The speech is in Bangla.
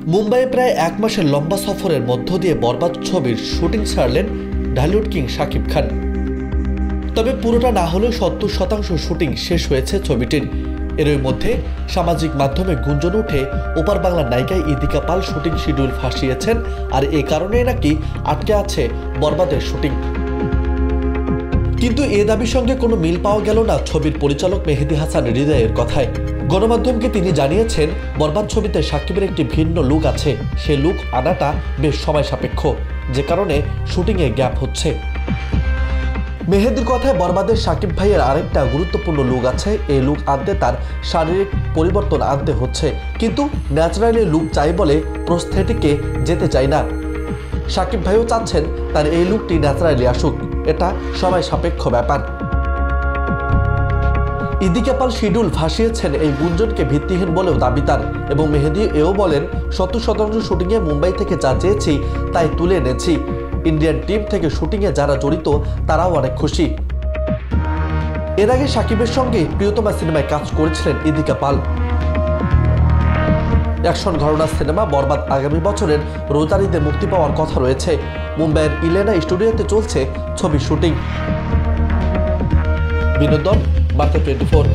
মুম্বাইয়ে প্রায় এক মাসের লম্বা সফরের মধ্য দিয়ে বরবাদ ছবির শুটিং ছাড়লেন ঢালিউড কিং শাকিব খান। তবে পুরোটা না হলেও ৭০% শুটিং শেষ হয়েছে ছবিটির। এরই মধ্যে সামাজিক মাধ্যমে গুঞ্জন উঠে ওপার বাংলার নায়িকা ইদিকা পাল শুটিং শিডিউল ফাঁসিয়েছেন, আর এ কারণেই নাকি আটকে আছে বরবাদের শুটিং। কিন্তু এ দাবির সঙ্গে কোনো মিল পাওয়া গেল না ছবির পরিচালক মেহেদী হাসান হৃদয়ের কথায়। গণমাধ্যমকে তিনি জানিয়েছেন, বরবাদ ছবিতে সাকিবের একটি ভিন্ন লুক আছে, সে লুক আনাটা বেশ সময় সাপেক্ষ, যে কারণে শুটিংয়ে গ্যাপ হচ্ছে। মেহেদীর কথায় বরবাদের সাকিব ভাইয়ের আরেকটা গুরুত্বপূর্ণ লুক আছে, এই লুক আনতে তার শারীরিক পরিবর্তন আনতে হচ্ছে, কিন্তু ন্যাচারালি লুক চাই বলে প্রস্থেটিকে যেতে চাই না। সাকিব ভাইও চাচ্ছেন তার এই লুকটি ন্যাচারালি আসুক, এটা সময় সাপেক্ষ ব্যাপার। ইদিকা পাল শিডিউল ফাঁসিয়েছেন এই গুঞ্জনকে ভিত্তিহীন বলেও দাবি তার, এবং মেহেদী এও বলেন ৭০% শুটিংয়ে মুম্বাই থেকে যা চেয়েছি তাই তুলে এনেছি। ইন্ডিয়ান টিম থেকে শুটিংয়ে যারা জড়িত তারাও অনেক খুশি। এর আগে সাকিবের সঙ্গে প্রিয়তমা সিনেমায় কাজ করেছিলেন ইদিকা পাল। অ্যাকশন ঘরানার সিনেমা বরবাদ আগামী বছরের রোজার ঈদে মুক্তি পাওয়ার কথা রয়েছে। মুম্বাইয়ের ইলেনা স্টুডিওতে চলছে ছবির শুটিং। বিনোদন বার্তা 24।